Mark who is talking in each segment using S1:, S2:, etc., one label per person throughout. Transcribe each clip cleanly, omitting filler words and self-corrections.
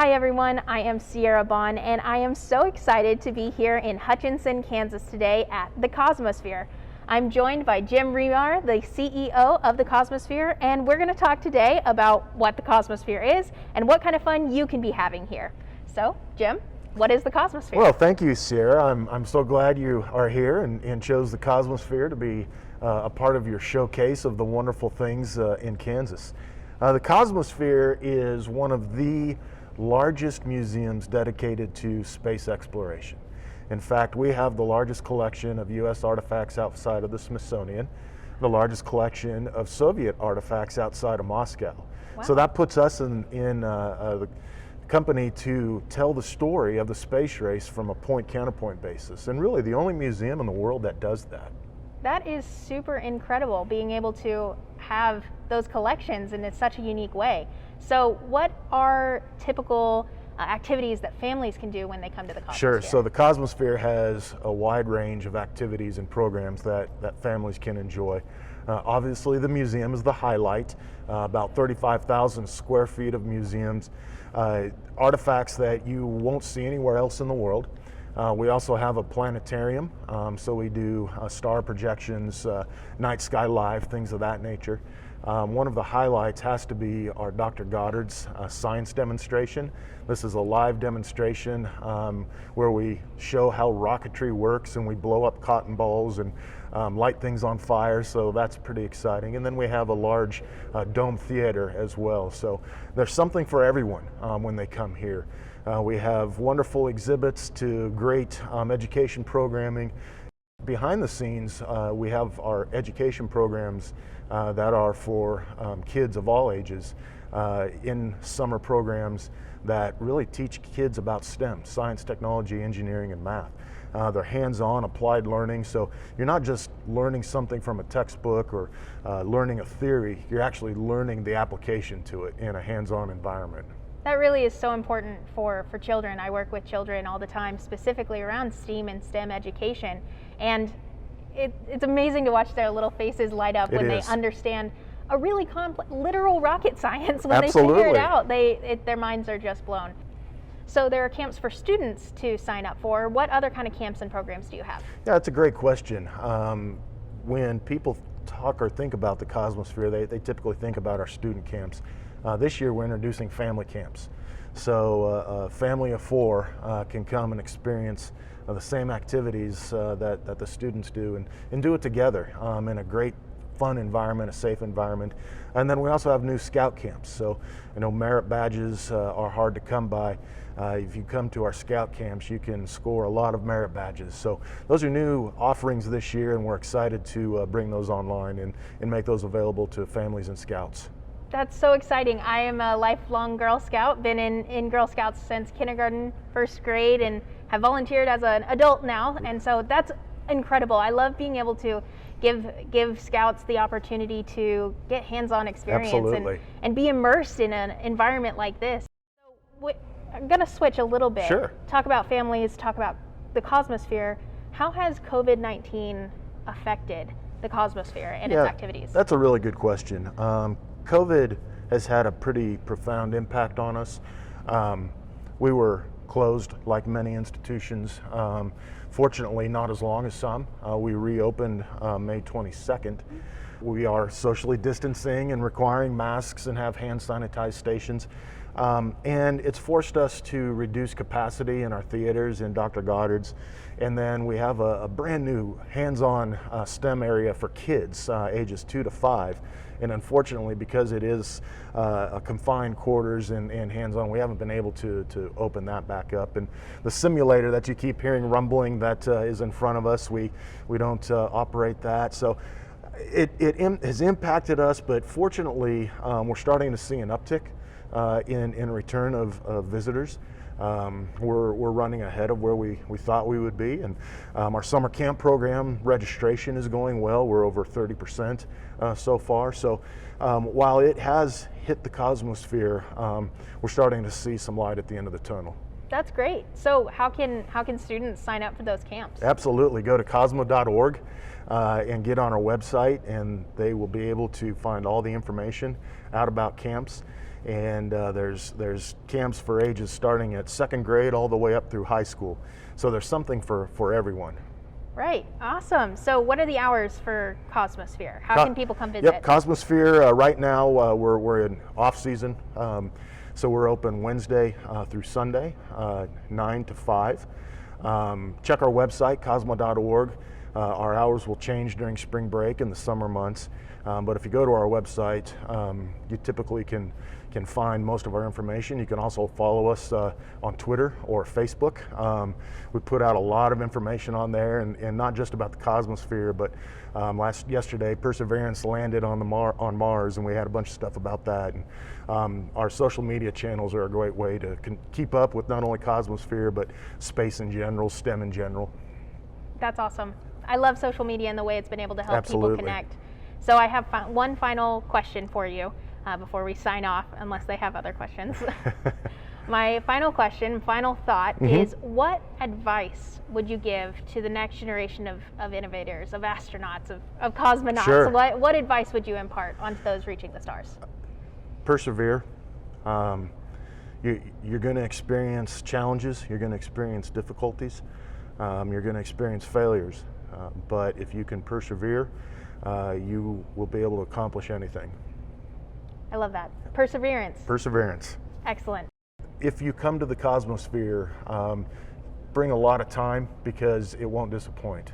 S1: Hi everyone, I am Sierra Bonn and I am so excited to be here in Hutchinson, Kansas today at the Cosmosphere. I'm joined by Jim Remar, the CEO of the Cosmosphere, and we're going to talk today about what the Cosmosphere is and what kind of fun you can be having here. So, Jim, what is the Cosmosphere?
S2: Well, thank you, Sierra. I'm so glad you are here and chose the Cosmosphere to be a part of your showcase of the wonderful things in Kansas. The Cosmosphere is one of the largest museums dedicated to space exploration. In fact, we have the largest collection of U.S. artifacts outside of the Smithsonian, the largest collection of Soviet artifacts outside of Moscow.
S1: Wow.
S2: So that puts us in the company to tell the story of the space race from a point-counterpoint basis, and really the only museum in the world that does that.
S1: That is super incredible, being able to have those collections in such a unique way. So what are typical activities that families can do when they come to the Cosmosphere?
S2: Sure, so the Cosmosphere has a wide range of activities and programs that families can enjoy. Obviously the museum is the highlight, about 35,000 square feet of museums, artifacts that you won't see anywhere else in the world. We also have a planetarium, so we do star projections, night sky live, things of that nature. One of the highlights has to be our Dr. Goddard's science demonstration. This is a live demonstration where we show how rocketry works, and we blow up cotton balls and light things on fire, so that's pretty exciting. And then we have a large dome theater as well, so there's something for everyone when they come here. We have wonderful exhibits to great education programming. Behind the scenes, we have our education programs that are for kids of all ages in summer programs that really teach kids about STEM, science, technology, engineering, and math. They're hands-on, applied learning, so you're not just learning something from a textbook or learning a theory, you're actually learning the application to it in a hands-on environment.
S1: That really is so important for children. I work with children all the time, specifically around STEAM and STEM education. And it's amazing to watch their little faces light up when they understand a really complex, literal rocket science. When
S2: Absolutely.
S1: They figure it out, their minds are just blown. So there are camps for students to sign up for. What other kind of camps and programs do you have?
S2: Yeah, that's a great question. When people talk or think about the Cosmosphere, they typically think about our student camps. This year we're introducing family camps. So a family of four can come and experience the same activities that the students do and do it together in a great fun environment, a safe environment. And then we also have new scout camps. So merit badges are hard to come by. If you come to our scout camps, you can score a lot of merit badges. So those are new offerings this year, and we're excited to bring those online and make those available to families and scouts.
S1: That's so exciting. I am a lifelong Girl Scout, been in Girl Scouts since kindergarten, first grade, and have volunteered as an adult now, and so that's incredible. I love being able to give Scouts the opportunity to get hands-on experience and be immersed in an environment like this. So I'm going to switch a little bit.
S2: Sure. Talk
S1: about families, talk about the Cosmosphere. How has COVID-19 affected the Cosmosphere and its activities?
S2: That's a really good question. COVID has had a pretty profound impact on us. We were closed like many institutions. Fortunately, not as long as some. We reopened May 22nd. We are socially distancing and requiring masks and have hand sanitized stations. And it's forced us to reduce capacity in our theaters in Dr. Goddard's. And then we have a brand new hands-on STEM area for kids ages 2 to 5. And unfortunately, because it is a confined quarters and hands-on, we haven't been able to open that back up. And the simulator that you keep hearing rumbling that is in front of us, we don't operate that. So it has impacted us, but fortunately, we're starting to see an uptick in return of visitors. We're running ahead of where we thought we would be, and our summer camp program registration is going well. We're over 30% so far. So while it has hit the Cosmosphere, we're starting to see some light at the end of the tunnel.
S1: That's great. So how can students sign up for those camps?
S2: Absolutely. Go to cosmo.org and get on our website, and they will be able to find all the information out about camps. and there's camps for ages starting at second grade all the way up through high school. So there's something for everyone.
S1: Right, awesome. So what are the hours for Cosmosphere? How can people come visit?
S2: Yep, Cosmosphere, right now we're in off season. So we're open Wednesday through Sunday, 9 to 5. Check our website, cosmo.org. Our hours will change during spring break in the summer months. But if you go to our website, you typically can find most of our information. You can also follow us on Twitter or Facebook. We put out a lot of information on there, and not just about the Cosmosphere, but yesterday Perseverance landed on Mars, and we had a bunch of stuff about that. And our social media channels are a great way to keep up with not only Cosmosphere, but space in general, STEM in general.
S1: That's awesome. I love social media and the way it's been able to help
S2: Absolutely.
S1: people connect. So I have one final question for you before we sign off, unless they have other questions. My final thought is, what advice would you give to the next generation of innovators, of astronauts, of cosmonauts?
S2: Sure.
S1: What advice would you impart onto those reaching the stars?
S2: Persevere. You're going to experience challenges, you're going to experience difficulties, you're going to experience failures, but if you can persevere, you will be able to accomplish anything.
S1: I love that. Perseverance.
S2: Perseverance.
S1: Excellent.
S2: If you come to the Cosmosphere, bring a lot of time, because it won't disappoint.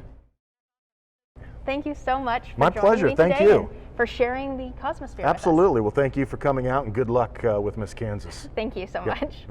S1: Thank you so much for
S2: My
S1: joining
S2: pleasure.
S1: me
S2: Thank
S1: today
S2: you.
S1: and for sharing the Cosmosphere with us.
S2: Absolutely. Well, thank you for coming out, and good luck with Miss Kansas.
S1: Thank you so
S2: Yep.
S1: much.